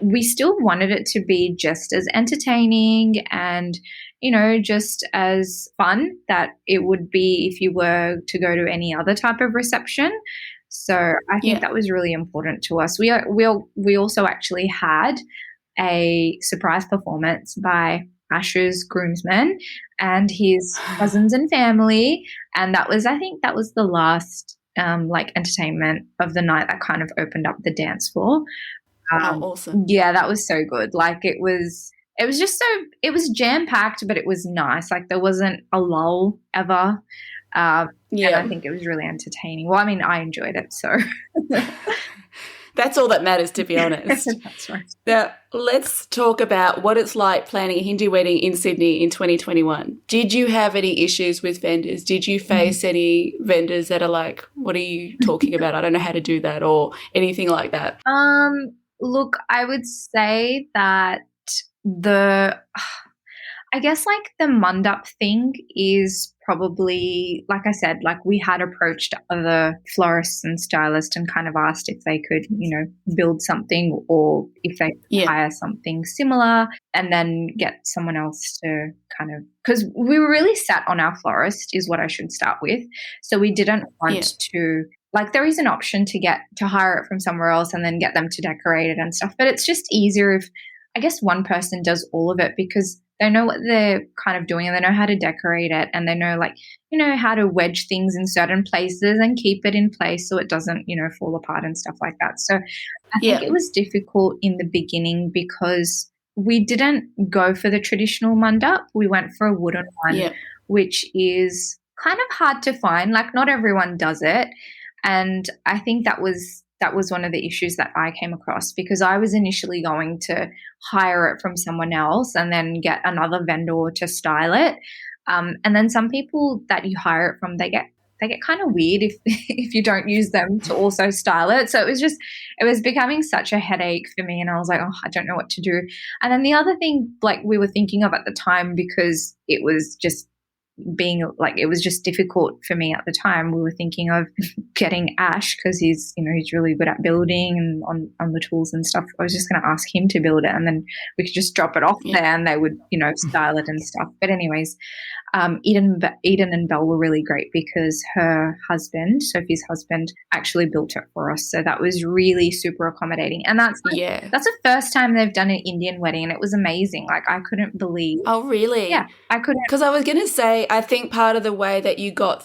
Speaker 2: We still wanted it to be just as entertaining and, you know, just as fun that it would be if you were to go to any other type of reception. So I think that was really important to us. We also actually had a surprise performance by Ash's groomsmen and his cousins and family, and I think that was the last like entertainment of the night that kind of opened up the dance floor.
Speaker 1: Awesome! Yeah,
Speaker 2: that was so good. Like it was just it was jam packed, but it was nice. Like there wasn't a lull ever. And I think it was really entertaining. Well, I mean, I enjoyed it, so.
Speaker 1: That's all that matters, to be honest.
Speaker 2: That's right.
Speaker 1: Now, let's talk about what it's like planning a Hindu wedding in Sydney in 2021. Did you have any issues with vendors? Did you face any vendors that are like, what are you talking about? I don't know how to do that, or anything like that?
Speaker 2: Look, I would say that I guess like the mandap thing is probably, like I said, like we had approached other florists and stylists and kind of asked if they could, you know, build something or if they could hire something similar and then get someone else to kind of, because we were really sat on our florist is what I should start with. So we didn't want to, like there is an option to hire it from somewhere else and then get them to decorate it and stuff. But it's just easier if I guess one person does all of it because they know what they're kind of doing and they know how to decorate it and they know like, you know, how to wedge things in certain places and keep it in place so it doesn't, you know, fall apart and stuff like that. So I think it was difficult in the beginning because we didn't go for the traditional mandap. We went for a wooden one, which is kind of hard to find. Like not everyone does it. And I think that was one of the issues that I came across because I was initially going to hire it from someone else and then get another vendor to style it. And then some people that you hire it from, they get kind of weird if you don't use them to also style it. So it was becoming such a headache for me and I was like, oh, I don't know what to do. And then the other thing like we were thinking of at the time because it was just it was just difficult for me at the time. We were thinking of getting Ash because he's really good at building and on the tools and stuff. I was just going to ask him to build it and then we could just drop it off there and they would, style it and stuff. But anyways, Eden and Belle were really great because her husband, Sophie's husband, actually built it for us. So that was really super accommodating. And that's the first time they've done an Indian wedding and it was amazing. Like I couldn't believe.
Speaker 1: Oh, really?
Speaker 2: Yeah, I couldn't.
Speaker 1: Because I was going to say, I think part of the way that you got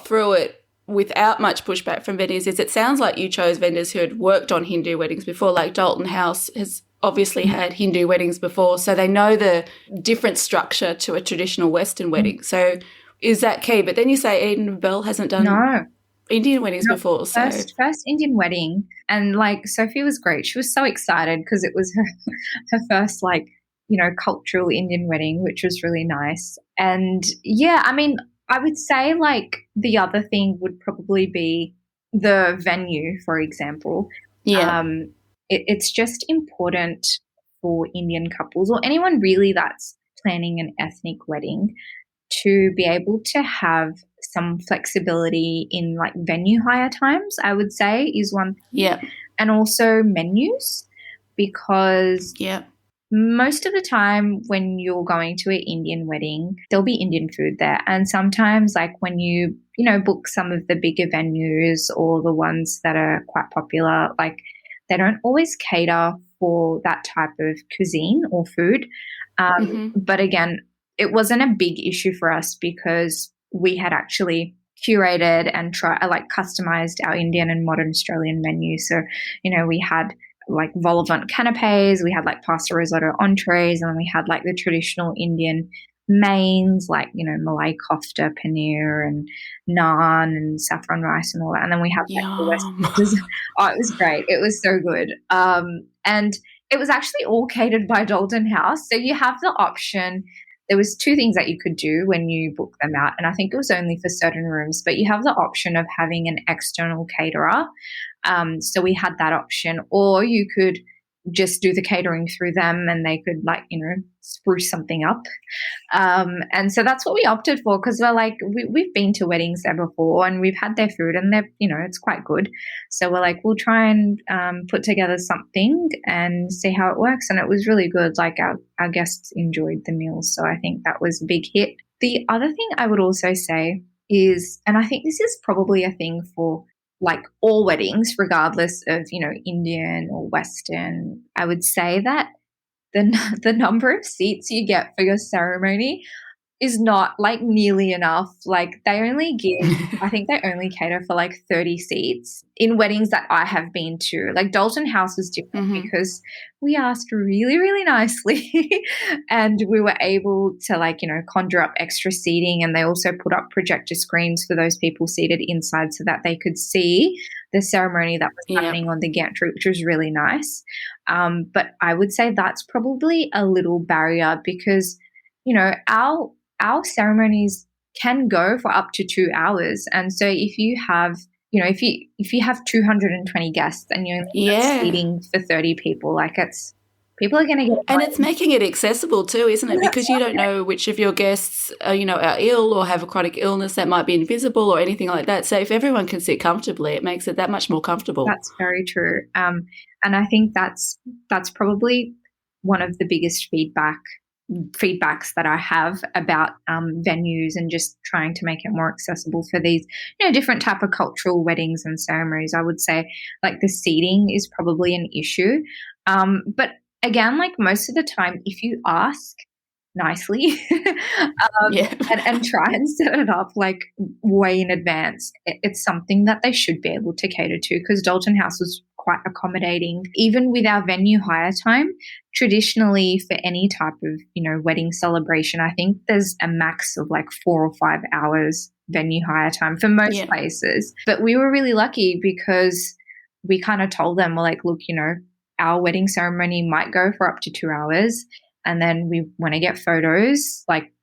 Speaker 1: through it without much pushback from vendors is it sounds like you chose vendors who had worked on Hindu weddings before, like Dalton House has obviously had Hindu weddings before, so they know the different structure to a traditional Western wedding. So is that key. But then you say Eden Bell hasn't done
Speaker 2: No.
Speaker 1: Indian weddings before. So
Speaker 2: First Indian wedding, and like Sophie was great. She was so excited because it was her first like, you know, cultural Indian wedding, which was really nice. And yeah, I mean, I would say like the other thing would probably be the venue, for example.
Speaker 1: yeah,
Speaker 2: It's just important for Indian couples or anyone really that's planning an ethnic wedding to be able to have some flexibility in like venue hire times, I would say is one thing.
Speaker 1: yeah,
Speaker 2: And also menus, because
Speaker 1: yeah,
Speaker 2: most of the time when you're going to an Indian wedding, there'll be Indian food there. And sometimes like when you know, book some of the bigger venues or the ones that are quite popular, like they don't always cater for that type of cuisine or food. But again, it wasn't a big issue for us because we had actually curated and customized our Indian and modern Australian menu. So, you know, we had like vol au vent canapes, we had like pasta risotto entrees, and then we had like the traditional Indian mains like, you know, malai kofta, paneer and naan and saffron rice and all that. And then we had like the
Speaker 1: yum.
Speaker 2: West dishes. Oh, it was great. It was so good. And it was actually all catered by Dalton House. So you have the option. There was two things that you could do when you book them out, and I think it was only for certain rooms, but you have the option of having an external caterer. So we had that option, or you could just do the catering through them and they could like, you know, spruce something up. And so that's what we opted for because we're like, we've been to weddings there before and we've had their food and they're, you know, it's quite good. So we're like, we'll try and put together something and see how it works. And it was really good. Like our guests enjoyed the meals. So I think that was a big hit. The other thing I would also say is, and I think this is probably a thing for like all weddings, regardless of, you know, Indian or Western, I would say that the number of seats you get for your ceremony is not like nearly enough. Like they only give, I think they only cater for like 30 seats in weddings that I have been to. Like Dalton House was different because we asked really, really nicely and we were able to like, you know, conjure up extra seating, and they also put up projector screens for those people seated inside so that they could see the ceremony that was happening on the gantry, which was really nice. But I would say that's probably a little barrier because, you know, our ceremonies can go for up to 2 hours. And so if you have, you know, if you have 220 guests and you're seating for 30 people, like people are going to get
Speaker 1: and it's making it accessible too, isn't it? Because you don't know which of your guests are, you know, are ill or have a chronic illness that might be invisible or anything like that. So if everyone can sit comfortably, it makes it that much more comfortable.
Speaker 2: That's very true. And I think that's probably one of the biggest feedbacks that I have about venues and just trying to make it more accessible for these, you know, different type of cultural weddings and ceremonies. I would say like the seating is probably an issue. But again, like most of the time, if you ask nicely and try and set it up like way in advance, it's something that they should be able to cater to, because Dalton House was quite accommodating. Even with our venue hire time, traditionally for any type of, you know, wedding celebration, I think there's a max of like 4 or 5 hours venue hire time for most places. But we were really lucky because we kind of told them, we're like, look, you know, our wedding ceremony might go for up to 2 hours. And then we want to get photos like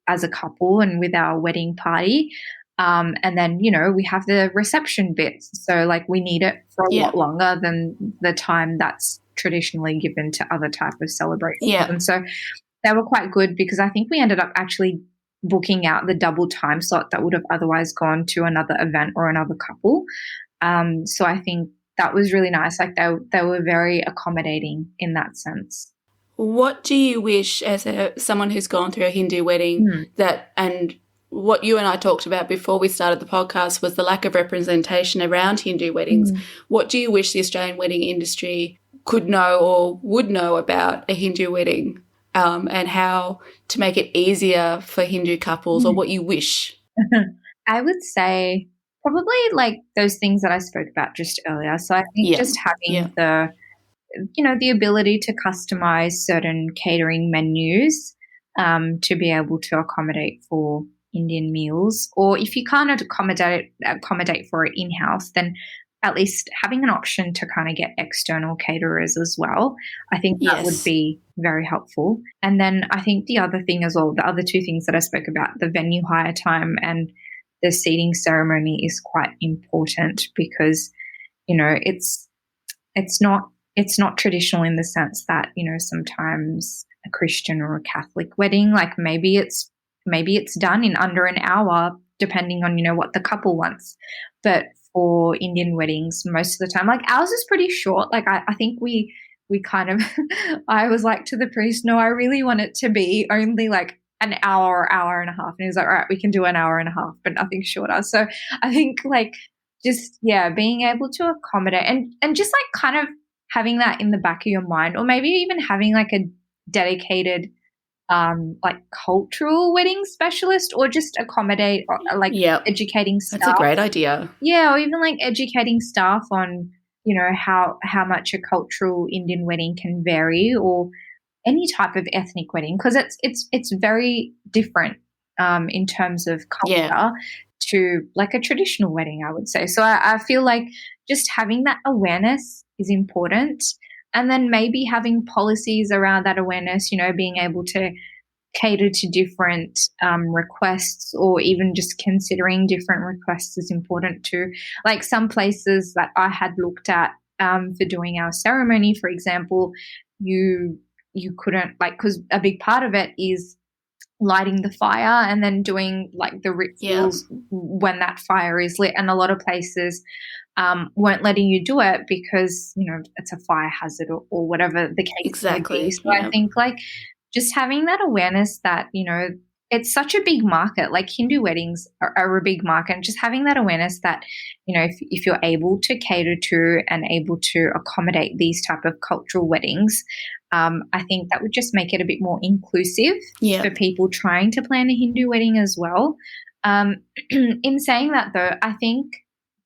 Speaker 2: as a couple and with our wedding party. And then, you know, we have the reception bits. So like we need it for a lot longer than the time that's traditionally given to other type of celebrations. And so they were quite good because I think we ended up actually booking out the double time slot that would have otherwise gone to another event or another couple. So I think that was really nice. Like they were very accommodating in that sense.
Speaker 1: What do you wish, as someone who's gone through a Hindu wedding, and what you and I talked about before we started the podcast was the lack of representation around Hindu weddings. What do you wish the Australian wedding industry could know or would know about a Hindu wedding, and how to make it easier for Hindu couples, or what you wish?
Speaker 2: I would say probably like those things that I spoke about just earlier. So I think just having the, you know, the ability to customize certain catering menus to be able to accommodate for Indian meals, or if you can't accommodate for it in-house, then at least having an option to kind of get external caterers as well. I think that would
Speaker 1: Yes.
Speaker 2: be very helpful. And then I think the other thing as well, the other two things that I spoke about, the venue hire time and the seating ceremony, is quite important because, you know, it's not traditional in the sense that, you know, sometimes a Christian or a Catholic wedding, like maybe it's done in under an hour, depending on, you know, what the couple wants. But for Indian weddings, most of the time, like ours is pretty short. Like I think we kind of, I was like to the priest, no, I really want it to be only like an hour, hour and a half. And he was like, all right, we can do an hour and a half, but nothing shorter. So I think like just, yeah, being able to accommodate and just like kind of having that in the back of your mind, or maybe even having like a dedicated like cultural wedding specialist, or just accommodate like educating staff.
Speaker 1: That's a great idea.
Speaker 2: Yeah, or even like educating staff on, you know, how much a cultural Indian wedding can vary, or any type of ethnic wedding, because it's very different in terms of culture to like a traditional wedding, I would say. So I feel like just having that awareness is important, and then maybe having policies around that awareness, you know, being able to cater to different requests, or even just considering different requests is important too. Like some places that I had looked at for doing our ceremony, for example, you couldn't, like, because a big part of it is lighting the fire and then doing like the rituals when that fire is lit, and a lot of places weren't letting you do it because, you know, it's a fire hazard, or whatever the case may be. So I think like just having that awareness that, you know, it's such a big market, like Hindu weddings are a big market, and just having that awareness that, you know, if you're able to cater to and able to accommodate these type of cultural weddings, I think that would just make it a bit more inclusive for people trying to plan a Hindu wedding as well. In saying that though, I think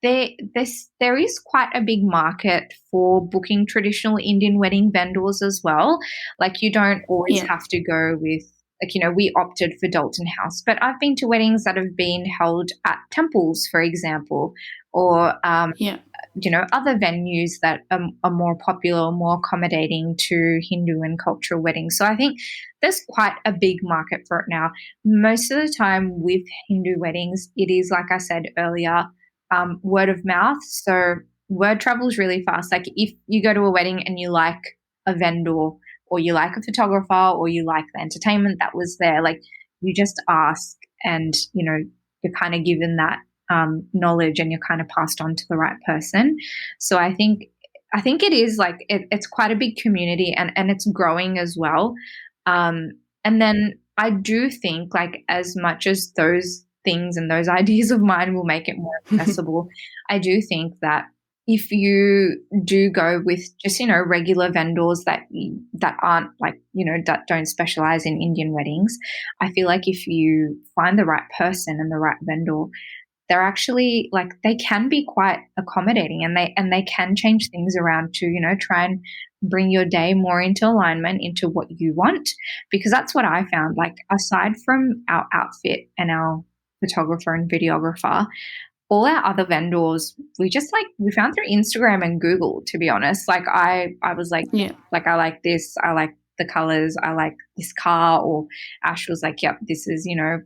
Speaker 2: there is quite a big market for booking traditional Indian wedding vendors as well. Like you don't always have to go with, like, you know, we opted for Dalton House, but I've been to weddings that have been held at temples, for example, or, you know, other venues that are more popular, more accommodating to Hindu and cultural weddings. So I think there's quite a big market for it now. Most of the time with Hindu weddings, it is, like I said earlier, word of mouth. So word travels really fast. Like if you go to a wedding and you like a vendor, or you like a photographer, or you like the entertainment that was there, like you just ask, and, you know, you're kind of given that knowledge, and you're kind of passed on to the right person. So I think it is like it's quite a big community, and it's growing as well. And then I do think, like, as much as those things and those ideas of mine will make it more accessible, I do think that if you do go with just, you know, regular vendors that aren't like, you know, that don't specialize in Indian weddings, I feel like if you find the right person and the right vendor, they're actually, like, they can be quite accommodating, and they can change things around to, you know, try and bring your day more into alignment into what you want. Because that's what I found, like, aside from our outfit and our photographer and videographer, all our other vendors, we found through Instagram and Google, to be honest. Like I was like, like, I like this, I like the colors, I like this car, or Ash was like, yep, this is, you know,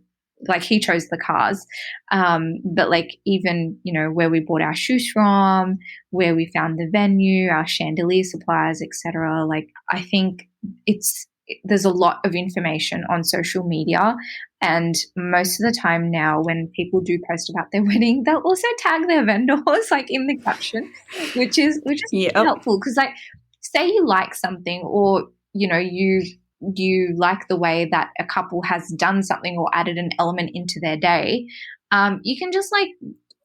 Speaker 2: like he chose the cars. But like even, you know, where we bought our shoes from, where we found the venue, our chandelier suppliers, etc. Like I think there's a lot of information on social media, and most of the time now when people do post about their wedding, they'll also tag their vendors like in the caption, which is helpful, because like say you like something, or, you know, you like the way that a couple has done something or added an element into their day, you can just like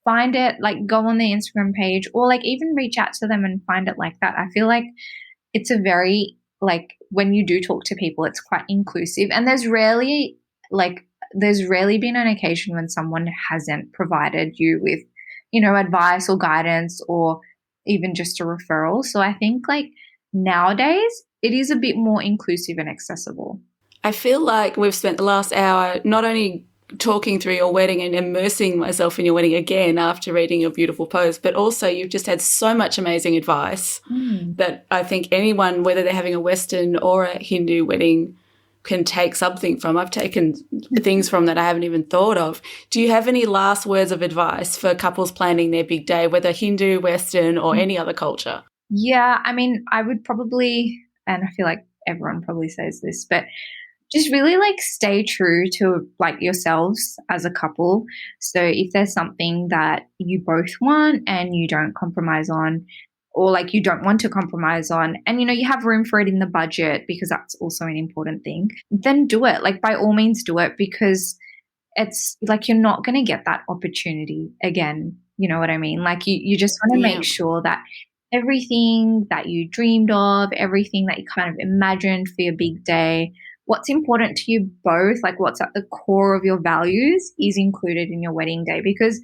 Speaker 2: find it, like go on the Instagram page, or like even reach out to them and find it like that. I feel like it's a very, like, when you do talk to people, it's quite inclusive, and there's rarely been an occasion when someone hasn't provided you with, you know, advice or guidance, or even just a referral. So I think like nowadays it is a bit more inclusive and accessible.
Speaker 1: I feel like we've spent the last hour not only talking through your wedding and immersing myself in your wedding again after reading your beautiful post, but also you've just had so much amazing advice that I think anyone, whether they're having a Western or a Hindu wedding, can take something from. I've taken things from that I haven't even thought of. Do you have any last words of advice for couples planning their big day, whether Hindu, Western, or any other culture?
Speaker 2: Yeah, I mean, I would probably, and I feel like everyone probably says this, but just really like stay true to like yourselves as a couple. So if there's something that you both want and you don't compromise on, or like you don't want to compromise on, and you have room for it in the budget, because that's also an important thing, then do it. Like by all means do it, because it's like you're not going to get that opportunity again. You know what I mean? Like you just want to make sure that everything that you dreamed of, everything that you kind of imagined for your big day, what's important to you both, like what's at the core of your values, is included in your wedding day. Because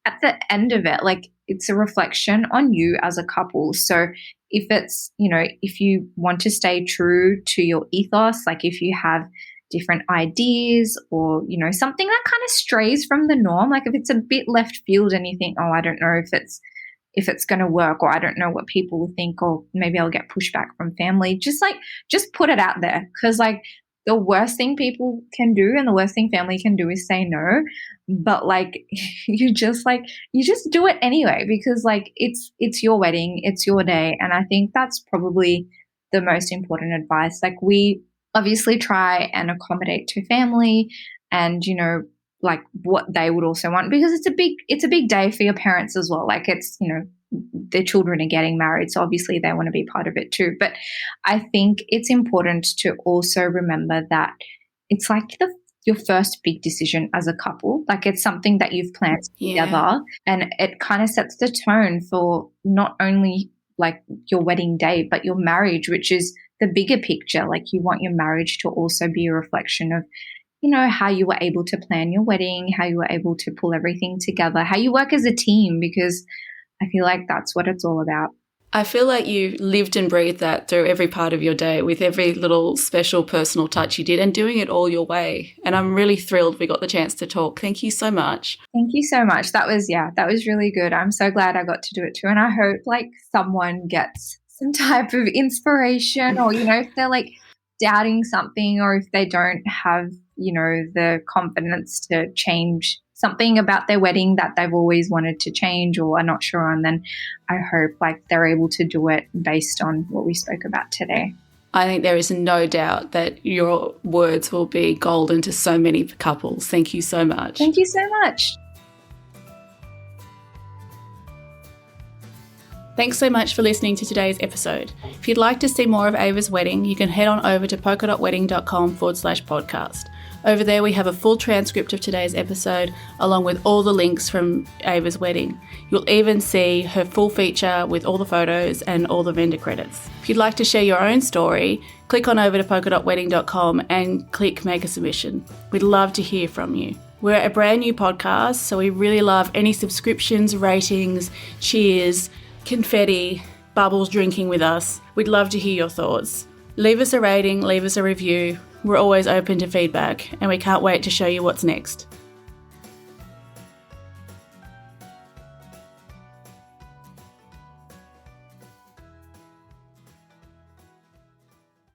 Speaker 2: at the end of it, like it's a reflection on you as a couple. So if it's, if you want to stay true to your ethos, like if you have different ideas or, something that kind of strays from the norm, like if it's a bit left field and you think, oh, I don't know if it's going to work, or I don't know what people will think, or maybe I'll get pushback from family, just put it out there. Because like the worst thing people can do and the worst thing family can do is say no. But like you just do it anyway, because like it's your wedding, it's your day. And I think that's probably the most important advice. Like we obviously try and accommodate to family and, like what they would also want, because it's a big day for your parents as well. Like it's, their children are getting married, so obviously they want to be part of it too. But I think it's important to also remember that it's like your first big decision as a couple. Like it's something that you've planned together, and it kind of sets the tone for not only like your wedding day, but your marriage, which is the bigger picture. Like you want your marriage to also be a reflection of, how you were able to plan your wedding, how you were able to pull everything together, how you work as a team, because I feel like that's what it's all about.
Speaker 1: I feel like you lived and breathed that through every part of your day, with every little special personal touch you did, and doing it all your way. And I'm really thrilled we got the chance to talk. Thank you so much.
Speaker 2: Thank you so much. That was really good. I'm so glad I got to do it too. And I hope like someone gets some type of inspiration, or, if they're like doubting something, or if they don't have, the confidence to change something about their wedding that they've always wanted to change or are not sure on, then I hope like they're able to do it based on what we spoke about today.
Speaker 1: I think there is no doubt that your words will be golden to so many couples. Thank you so much.
Speaker 2: Thank you so much.
Speaker 1: Thanks so much for listening to today's episode. If you'd like to see more of Ava's wedding, you can head on over to polkadotwedding.com/podcast. Over there we have a full transcript of today's episode, along with all the links from Ava's wedding. You'll even see her full feature with all the photos and all the vendor credits. If you'd like to share your own story, click on over to polkadotwedding.com and click make a submission. We'd love to hear from you. We're a brand new podcast, so we really love any subscriptions, ratings, cheers, confetti, bubbles drinking with us. We'd love to hear your thoughts. Leave us a rating, leave us a review. We're always open to feedback, and we can't wait to show you what's next.